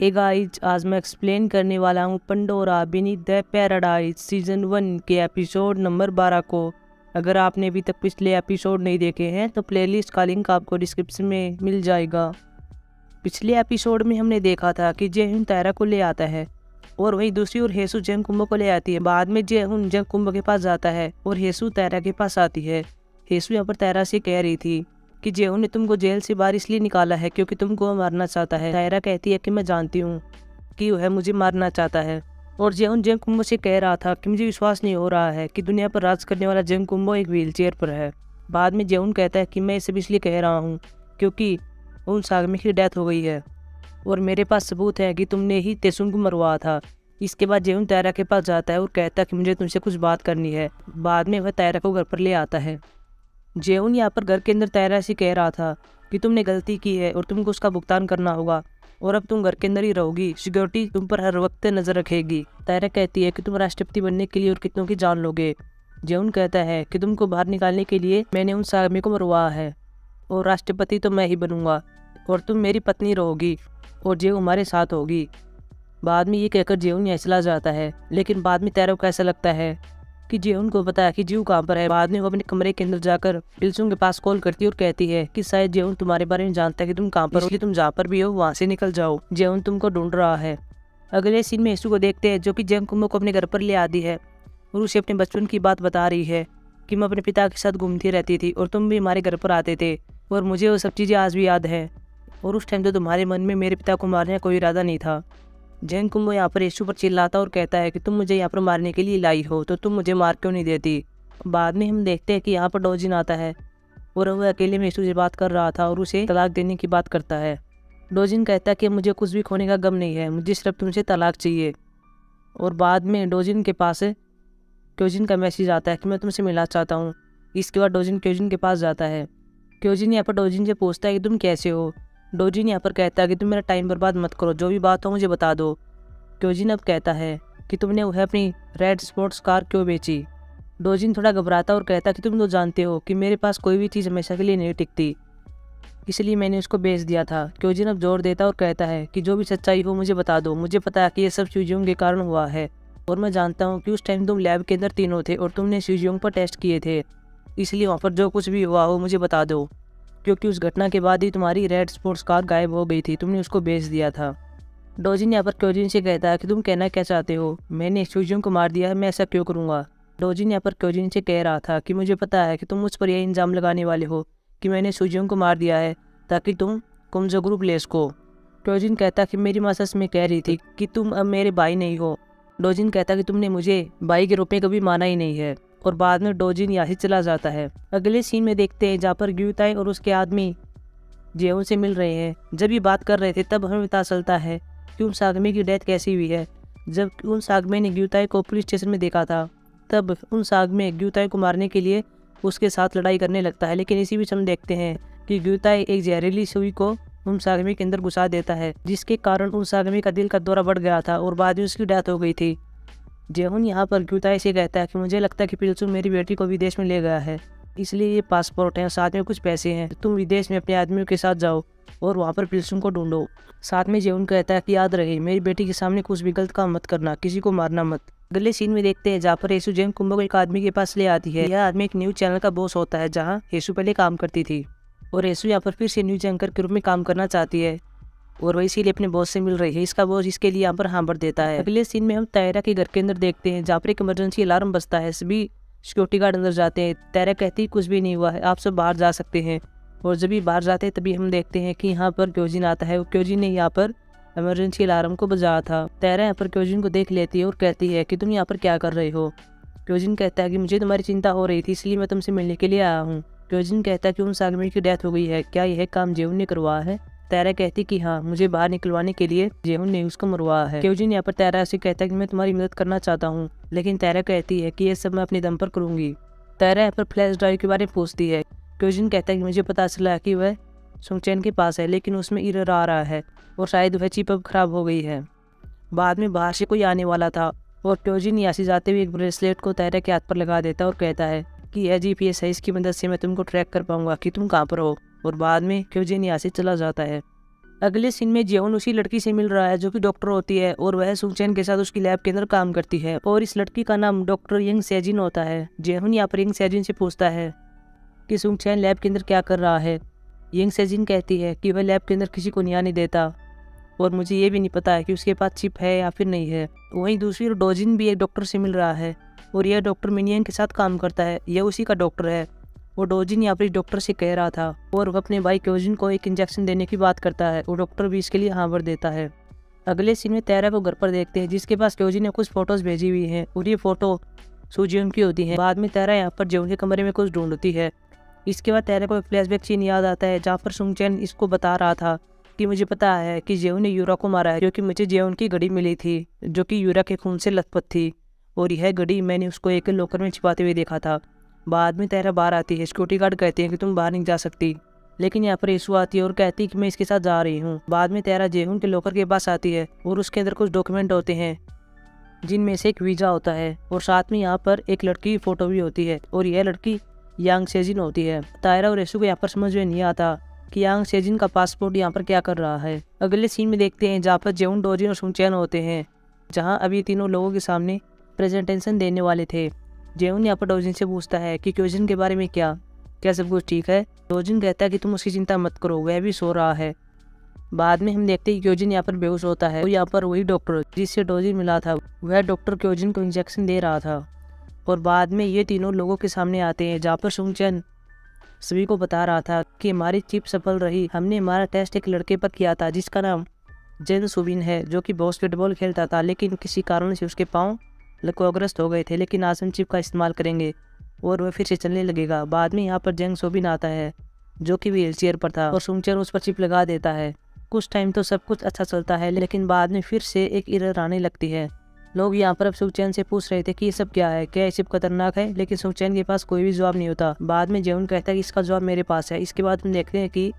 Hey guys, आज मैं explain करने वाला हूँ Pandora beneath the paradise season 1 के एपिसोड नंबर 12 को। अगर आपने अभी तक पिछले एपिसोड नहीं देखे हैं तो प्लेलिस्ट का लिंक आपको डिस्क्रिप्शन में मिल जाएगा। पिछले एपिसोड में हमने देखा था कि जेहुन तायरा को ले आता है और वहीं दूसरी ओर हेसु जंग कुंभो को ले आती है। बाद में जेहुन जंग कुंभो के पास जाता है और हेसु तायरा के पास आती है। हेसु यहाँ पर तायरा से कह रही थी कि जेहुन ने तुमको जेल से बाहर इसलिए निकाला है क्योंकि तुमको मारना चाहता है। तायरा कहती है कि मैं जानती हूँ कि वह मुझे मारना चाहता है। और जेहुन जंग कुंभो से कह रहा था कि मुझे विश्वास नहीं हो रहा है कि दुनिया पर राज करने वाला जंग कुंभो एक व्हीलचेयर पर है। बाद में जेहुन कहता है कि मैं इसे इसलिए कह रहा हूँ क्योंकि उन सागमी की डेथ हो गई है और मेरे पास सबूत है कि तुमने ही तेसुन को मरवाया था। इसके बाद जेहुन तायरा के पास जाता है और कहता है कि मुझे तुमसे कुछ बात करनी है। बाद में वह तायरा को घर पर ले आता है। जेहुन यहाँ पर घर के अंदर तायरा से कह रहा था कि तुमने गलती की है और तुमको उसका भुगतान करना होगा और अब तुम घर के अंदर ही रहोगी। सिक्योरिटी तुम पर हर वक्त नजर रखेगी। तायरा कहती है कि तुम राष्ट्रपति बनने के लिए और कितनों की जान लोगे। जेहुन कहता है कि तुमको बाहर निकालने के लिए मैंने उन सागमी को मरवाया है और राष्ट्रपति तो मैं ही बनूंगा और तुम मेरी पत्नी रहोगी और जेहू हमारे साथ होगी। बाद में ये कहकर जेहुन यहाँ चला जाता है। लेकिन बाद में तायरा को कैसा लगता है कि जेहुन को पता है कि जीव कहाँ पर है। बाद में वो अपने कमरे के अंदर जाकर पिल्सुंग के पास कॉल करती है और कहती है कि शायद जेहुन तुम्हारे बारे में जानता है कि तुम कहाँ पर हो, इसलिए तुम जहाँ पर भी हो वहाँ से निकल जाओ, जेहुन तुमको ढूंढ रहा है। अगले सीन में हेसु को देखते हैं जो कि जंग कुंभो को अपने घर पर ले आती है और उसे अपने बचपन की बात बता रही है कि मैं अपने पिता के साथ घूमती रहती थी और तुम भी हमारे घर पर आते थे और मुझे वो सब चीज़ें आज भी याद है और उस टाइम तो तुम्हारे मन में मेरे पिता को मारने का कोई इरादा नहीं था। जंग कुंभो यहाँ पर हेसु पर चिल्लाता और कहता है कि तुम मुझे यहाँ पर मारने के लिए लाई हो तो तुम मुझे मार क्यों नहीं देती। बाद में हम देखते हैं कि यहाँ पर डोजिन आता है और वह अकेले में हेसु से बात कर रहा था और उसे तलाक देने की बात करता है। डोजिन कहता है कि मुझे कुछ भी खोने का गम नहीं है, मुझे सिर्फ तुमसे तलाक चाहिए। और बाद में डोजिन के पास क्योजिन का मैसेज आता है कि मैं तुमसे मिलना चाहता हूँ। इसके बाद डोजिन क्योजिन के पास जाता है। क्योजिन यहाँ पर डोजिन से पूछता है कि तुम कैसे हो। डोजिन यहाँ पर कहता है कि तुम मेरा टाइम बर्बाद मत करो, जो भी बात हो मुझे बता दो। क्योजिन अब कहता है कि तुमने वह अपनी रेड स्पोर्ट्स कार क्यों बेची। डोजिन थोड़ा घबराता और कहता कि तुम तो जानते हो कि मेरे पास कोई भी चीज़ हमेशा के लिए नहीं टिकती, इसलिए मैंने उसको बेच दिया था। क्योजिन अब जोर देता और कहता है कि जो भी सच्चाई हो मुझे बता दो। मुझे पता है कि ये सब शिवजियोंग के कारण हुआ है और मैं जानता हूँ कि उस टाइम तुम लैब के अंदर तीनों थे और तुमने शिवजियोंग पर टेस्ट किए थे, इसलिए वहाँ पर जो कुछ भी हुआ हो मुझे बता दो, क्योंकि उस घटना के बाद ही तुम्हारी रेड स्पोर्ट्स कार गायब हो गई थी, तुमने उसको बेच दिया था। डोजिन यहाँ पर क्योजिन से कहता है कि तुम कहना क्या चाहते हो, मैंने शिवजियोंग को मार दिया है, मैं ऐसा क्यों करूँगा। डोजिन यहाँ पर क्योजिन से कह रहा था कि मुझे पता है कि तुम मुझ पर यह इल्ज़ाम लगाने वाले हो कि मैंने शिवजियोंग को मार दिया है ताकि तुम कुमजो ग्रुप ले सको। क्योजिन कहता कि मेरी माँ सच में कह रही थी कि तुम अब मेरे भाई नहीं हो। डोजिन कहता कि तुमने मुझे भाई के रूप में कभी माना ही नहीं है। और बाद में डोजिन यहाँ से चला जाता है। अगले सीन में देखते हैं जहाँ पर ग्यूताई और उसके आदमी जेहुन से मिल रहे हैं। जब ये बात कर रहे थे तब हमें पता चलता है कि उन सागमे की डेथ कैसी हुई है। जब उन सागमे ने ग्यूताई को पुलिस स्टेशन में देखा था तब उन सागमे ग्यूताई को मारने के लिए उसके साथ लड़ाई करने लगता है। लेकिन इसी बीच हम देखते हैं कि ग्यूताई एक जहरीली सुई को उन सागमे के अंदर घुसा देता है, जिसके कारण उन सागमे का दिल का दौरा बढ़ गया था और बाद में उसकी डेथ हो गई थी। जेहुन यहाँ पर ग्यूताई से कहता है कि मुझे लगता है कि पिल्सुंग मेरी बेटी को विदेश में ले गया है, इसलिए ये पासपोर्ट है, साथ में कुछ पैसे हैं, तुम विदेश में अपने आदमियों के साथ जाओ और वहाँ पर पिल्सुंग को ढूंढो। साथ में जेहुन कहता है कि याद रहे मेरी बेटी के सामने कुछ भी गलत काम मत करना, किसी को मारना मत। अगले सीन में देखते हैं जहाँ पर हेसु जंग कुंभो को एक आदमी के पास ले आती है। यह आदमी एक न्यूज चैनल का बॉस होता है जहाँ हेसु पहले काम करती थी और हेसु यहाँ पर फिर से न्यूज एंकर के रूप में काम करना चाहती है और वही इसीलिए अपने बॉस से मिल रही है। इसका बॉस इसके लिए यहाँ पर हाँ भर देता है। अगले सीन में हम तायरा के घर के अंदर देखते हैं जहाँ पर एक इमरजेंसी अलार्म बजता है। सभी सिक्योरिटी गार्ड अंदर जाते हैं। तायरा कहती है कुछ भी नहीं हुआ है, आप सब बाहर जा सकते हैं। और जब भी बाहर जाते हैं तभी हम देखते हैं कि यहाँ पर क्योजिन आता है। क्योजिन ने यहाँ पर इमरजेंसी अलार्म को बजाया था। तायरा यहाँ पर क्योजिन को देख लेती है और कहती है कि तुम यहाँ पर क्या कर रहे हो। क्योजिन कहता है कि मुझे तुम्हारी चिंता हो रही थी इसलिए मैं तुमसे मिलने के लिए आया हूँ। क्योजिन कहता है कि उन सागमे की डेथ हो गई है, क्या यह काम जेहुन ने करवाया है। तायरा कहती कि हाँ, मुझे बाहर निकलवाने के लिए जेहुन ने उसको मरवाया है। क्योजिन यहाँ पर तायरा से कहता है कि मैं तुम्हारी मदद करना चाहता हूँ, लेकिन तायरा कहती है कि यह सब मैं अपने दम पर करूँगी। तायरा यहाँ पर फ्लैश ड्राइव के बारे में पूछती है। क्योजिन कहता है कि मुझे पता चला कि वह सुंगचैन के पास है लेकिन उसमें एरर आ रहा है और शायद वह चिप अब खराब हो गई है। बाद में बाहर से कोई आने वाला था और क्योजिन यहाँ से जाते हुए एक ब्रेसलेट को तायरा के हाथ पर लगा देता और कहता है कि यह GPS है, इसकी मदद से मैं तुमको ट्रैक कर पाऊंगा कि तुम कहाँ पर हो। और बाद में क्योजिन यहाँ से चला जाता है। अगले सीन में जेवन उसी लड़की से मिल रहा है जो कि डॉक्टर होती है और वह सुंगचैन के साथ उसकी लैब के अंदर काम करती है और इस लड़की का नाम डॉक्टर यंग सेजिन होता है। जेवन यहाँ पर यंग सेजिन से पूछता है कि सुंगचैन लैब के अंदर क्या कर रहा है। यंग सेजिन कहती है कि वह लैब के अंदर किसी को नहीं आने देता और मुझे ये भी नहीं पता है कि उसके पास चिप है या फिर नहीं है। वहीं दूसरी ओर डोजिन भी एक डॉक्टर से मिल रहा है और यह डॉक्टर मिनियन के साथ काम करता है, यह उसी का डॉक्टर है। वो डोजिन यहाँ पर डॉक्टर से कह रहा था और वह अपने भाई क्योजिन को एक इंजेक्शन देने की बात करता है और डॉक्टर भी इसके लिए हाँ भर देता है। अगले सीन में तैरा को घर पर देखते हैं जिसके पास क्योजिन ने कुछ फोटोज भेजी हुई हैं और ये फोटो सुजियोन की होती है। बाद में तैरा यहाँ पर जेवन के कमरे में कुछ ढूंढती है। इसके बाद तैरा को एक फ्लैशबैक सीन याद आता है जहाँ पर सुंगचैन इसको बता रहा था कि मुझे पता है कि जेवन ने यूरा को मारा है क्योंकि मुझे जेवन की घड़ी मिली थी जो कि यूरा के खून से लथपथ थी और यह घड़ी मैंने उसको एक लॉकर में छिपाते हुए देखा था। बाद में तैरा बाहर आती है। सिक्योरिटी गार्ड कहते हैं कि तुम बाहर नहीं जा सकती, लेकिन यहाँ पर येसु आती है और कहती है कि मैं इसके साथ जा रही हूँ। बाद में तैरा जेवन के लॉकर के पास आती है और उसके अंदर कुछ डॉक्यूमेंट होते हैं जिनमें से एक वीज़ा होता है और साथ में यहाँ पर एक लड़की की फ़ोटो भी होती है और यह लड़की यांग सेजिन होती है। तायरा और येसु को यहाँ पर समझ में नहीं आता कि यांग सेजिन का पासपोर्ट यहाँ पर क्या कर रहा है। अगले सीन में देखते हैं जहाँ पर जेवन, डोजिन और सुंगचैन होते हैं, जहाँ अभी तीनों लोगों के सामने प्रेजेंटेशन देने वाले थे। जेवन यहाँ पर डोजिन से पूछता है कि क्योजिन के बारे में क्या सब कुछ ठीक है। डोजिन कहता है कि तुम उसकी चिंता मत करो, वह भी सो रहा है। बाद में हम देखते हैं क्योजिन यहाँ पर बेहोश होता है। तो यहाँ पर वही डॉक्टर जिससे डोजिन मिला था वह डॉक्टर क्योजिन को इंजेक्शन दे रहा था और बाद में ये तीनों लोगों के सामने आते हैं जहाँ पर सुंगचैन सभी को बता रहा था कि हमारी चिप सफल रही। हमने हमारा टेस्ट एक लड़के पर किया था जिसका नाम जेन सुबिन है जो कि बास्केटबॉल खेलता था, लेकिन किसी कारण से उसके पाँव लकवाग्रस्त हो गए थे। लेकिन आज हम चिप का इस्तेमाल करेंगे और वह फिर से चलने लगेगा। बाद में यहाँ पर जेंग सोबिन आता है जो कि व्हील चेयर पर था और सुंगचैन उस पर चिप लगा देता है। कुछ टाइम तो सब कुछ अच्छा चलता है लेकिन बाद में फिर से एक एरर आने लगती है। लोग यहाँ पर अब सुंगचैन से पूछ रहे थे कि ये सब क्या है, क्या ये चिप खतरनाक है, लेकिन सुंगचैन के पास कोई भी जवाब नहीं होता। बाद में जेवन कहता है कि इसका जवाब मेरे पास है। इसके बाद हम देखते हैं कि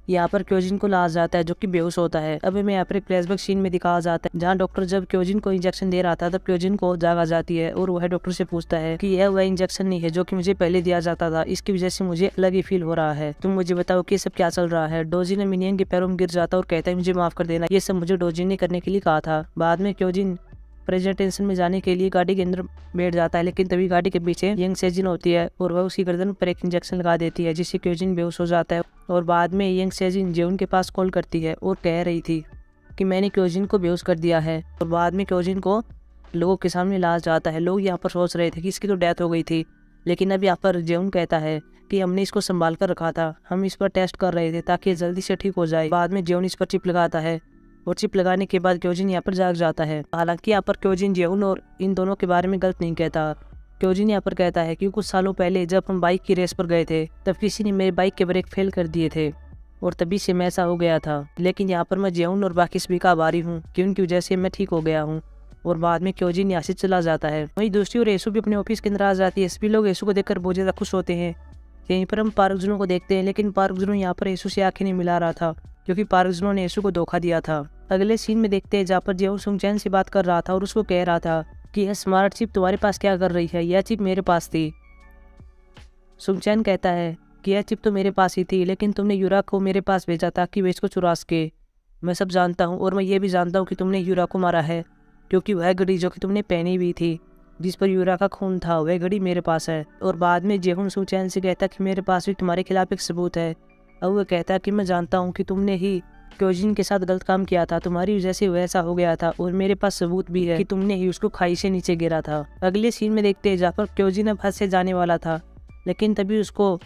यहाँ पर क्योजिन को लाया जाता है जो कि बेहोश होता है। अब हमें यहाँ पर एक फ्लैशबैक सीन में दिखाया जाता है जहाँ डॉक्टर जब क्योजिन को इंजेक्शन दे रहा था तब क्योजिन को जागा जाती है और वह डॉक्टर से पूछता है कि यह वह इंजेक्शन नहीं है जो कि मुझे पहले दिया जाता था, इसकी वजह से मुझे अलग ही फील हो रहा है। तुम मुझे बताओ कि सब क्या चल रहा है। डोजिन मिनियन के पैरों में गिर जाता और कहता है मुझे माफ कर देना, ये सब मुझे डोजिन ने करने के लिए कहा था। बाद में क्योजिन प्रेजेंटेशन में जाने के लिए गाड़ी के अंदर बैठ जाता है, लेकिन तभी गाड़ी के पीछे यंग सेजिन होती है और वह उसकी गर्दन पर एक इंजेक्शन लगा देती है जिससे क्योजिन बेहोश हो जाता है। और बाद में यंग सेजिन जेवन के पास कॉल करती है और कह रही थी कि मैंने क्योजिन को बेहोश कर दिया है। और बाद में क्योजिन को लोगों के सामने लाया जाता है। लोग यहाँ पर सोच रहे थे कि इसकी तो डेथ हो गई थी, लेकिन अब यहाँ पर जेवन कहता है कि हमने इसको संभाल कर रखा था, हम इस पर टेस्ट कर रहे थे ताकि ये जल्दी से ठीक हो जाए। बाद में जेवन इस पर चिप लगाता है और चिप लगाने के बाद क्योजिन यहाँ पर जाग जाता है। हालांकि यहाँ पर क्योजिन जेवन और इन दोनों के बारे में गलत नहीं कहता। क्योजिन यहाँ पर कहता है कि कुछ सालों पहले जब हम बाइक की रेस पर गए थे तब किसी ने मेरे बाइक के ब्रेक फेल कर दिए थे और तभी से मैं ऐसा हो गया था, लेकिन यहाँ पर मैं जेवन और बाकी सभी का आभारी हूँ कि उनकी वजह से मैं ठीक हो गया हूँ। और बाद में क्योजिन यहाँ से चला जाता है। वहीं दूसरी ओर येसु भी अपने ऑफिस के अंदर आ जाती है। सभी लोग येसु को देखकर बहुत ज़्यादा खुश होते हैं। यहीं पर हम पार्क जुनो को देखते हैं, लेकिन पार्क जुनो यहाँ पर येसु से आंखें नहीं मिला रहा था क्योंकि पार्क जुनो ने येसु को धोखा दिया था। अगले सीन में देखते हैं जहाँ पर जेवन सुंगचैन से बात कर रहा था और उसको कह रहा था कि यह स्मार्ट चिप तुम्हारे पास क्या कर रही है, यह चिप मेरे पास थी। सुंगचैन कहता है कि यह चिप तो मेरे पास ही थी, लेकिन तुमने यूरा को मेरे पास भेजा था कि वे इसको चुरा सके। मैं सब जानता हूँ और मैं ये भी जानता हूँ कि तुमने यूरा को मारा है क्योंकि वह घड़ी जो कि तुमने पहनी हुई थी जिस पर यूरा का खून था वह घड़ी मेरे पास है। और बाद में जेवन सुंगचैन से कहता कि मेरे पास भी तुम्हारे खिलाफ एक सबूत है। अब वह कहता कि मैं जानता हूँ कि तुमने ही क्योजिन के साथ गलत काम किया था, तुम्हारी वजह से वैसा हो गया था और मेरे पास सबूत भी है कि तुमने ही उसको खाई से नीचे गिरा था। अगले सीन में देखते हैं जहाँ पर क्योजिन अब हद से जाने वाला था, लेकिन तभी उसको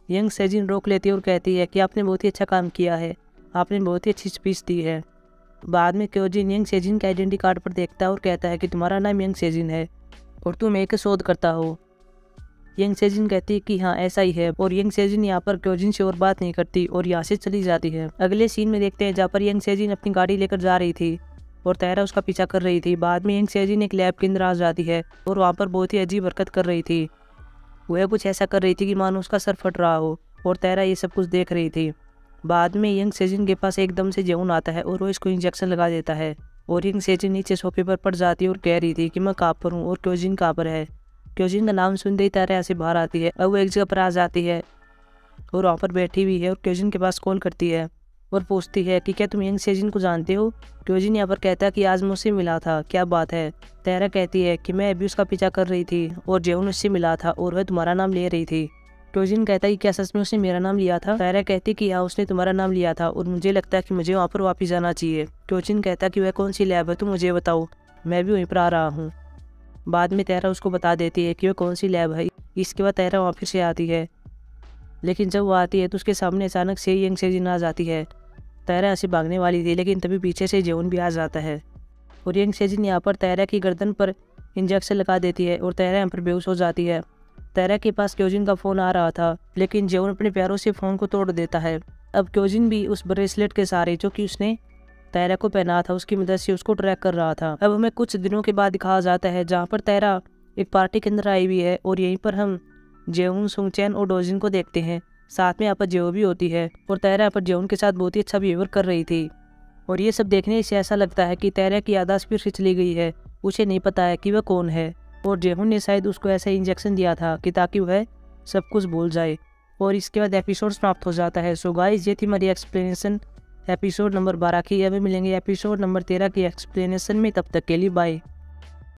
यंग सेजिन रोक लेती है और कहती है कि आपने बहुत ही अच्छा काम किया है, आपने बहुत ही अच्छी स्पीच दी है। बाद में क्योजिन यंग सेजिन के आइडेंटिटी कार्ड पर देखता है और कहता है कि तुम्हारा नाम यंग सेजिन है और तुम एक शोध करता हो। यंग सेजिन कहती है कि हाँ ऐसा ही है और यंग सेजिन यहाँ पर क्योजिन से और बात नहीं करती और यहाँ से चली जाती है। अगले सीन में देखते हैं जहाँ पर यंग सेजिन अपनी गाड़ी लेकर जा रही थी और तायरा उसका पीछा कर रही थी। बाद में यंग सेजिन एक लैब के अंदर आ जाती है और वहाँ पर बहुत ही अजीब हरकत कर रही थी। वह कुछ ऐसा कर रही थी कि मानो उसका सर फट रहा हो और तायरा ये सब कुछ देख रही थी। बाद में यंग सेजिन के पास एकदम से जेवन आता है और वो इसको इंजेक्शन लगा देता है और यंग सेजिन नीचे सोफे पर पड़ जाती है और कह रही थी कि मैं कहाँ पर हूँ और क्योजिन कहाँ पर है। क्योजिन का नाम सुनते ही तायरा ऐसे बाहर आती है। अब वो एक जगह पर आ जाती है और वहाँ पर बैठी हुई है और क्योजिन के पास कॉल करती है और पूछती है कि क्या तुम यंग सेजिन को जानते हो। क्योजिन यहाँ पर कहता है कि आज मैं उससे मिला था, क्या बात है। तायरा कहती है कि मैं अभी उसका पीछा कर रही थी और जेवन उससे मिला था और वह तुम्हारा नाम ले रही थी। क्योजिन कहता है कि क्या सच में उसने मेरा नाम लिया था। तायरा कहती है कि हाँ उसने तुम्हारा नाम लिया था और मुझे लगता है कि मुझे वहाँ पर वापस जाना चाहिए। क्योजिन कहता है कि वह कौन सी लैब है तुम मुझे बताओ, मैं भी वहीं पर आ रहा हूँ। बाद में तायरा उसको बता देती है कि वह कौन सी लैब है। इसके बाद तायरा वहाँ फिर से आती है, लेकिन जब वो आती है तो उसके सामने अचानक से यंग सेजिन आ जाती है। तायरा ऐसे भागने वाली थी, लेकिन तभी पीछे से जेवन भी आ जाता है और यंग सेजिन यहाँ पर तायरा की गर्दन पर इंजेक्शन लगा देती है और तायरा यहाँ पर बेहोश हो जाती है। तायरा के पास क्योजिन का फ़ोन आ रहा था, लेकिन जेवन अपने पैरों से फ़ोन को तोड़ देता है। अब क्योजिन भी उस ब्रेसलेट के सहारे जो कि उसने तायरा को पहना था उसकी मदद से उसको ट्रैक कर रहा था। अब हमें कुछ दिनों के बाद दिखाया जाता है जहाँ पर तायरा एक पार्टी के अंदर आई हुई है और यहीं पर हम जेवन, सुंगचैन और डोजिन को देखते हैं। साथ में यहाँ पर जेओ भी होती है और तायरा यहाँ पर जेवन के साथ बहुत ही अच्छा बिहेवियर कर रही थी। और ये सब देखने से ऐसा लगता है कि तायरा की याददाश्त फिर से चली गई है, उसे नहीं पता है कि वह कौन है और जेवन ने शायद उसको ऐसा इंजेक्शन दिया था कि ताकि वह सब कुछ भूल जाए। और इसके बाद एपिसोड समाप्त हो जाता है। सो गाइस, ये थी हमारी एक्सप्लेनेशन एपिसोड नंबर 12 की। अभी मिलेंगे एपिसोड नंबर 13 की एक्सप्लेनेशन में, तब तक के लिए बाय।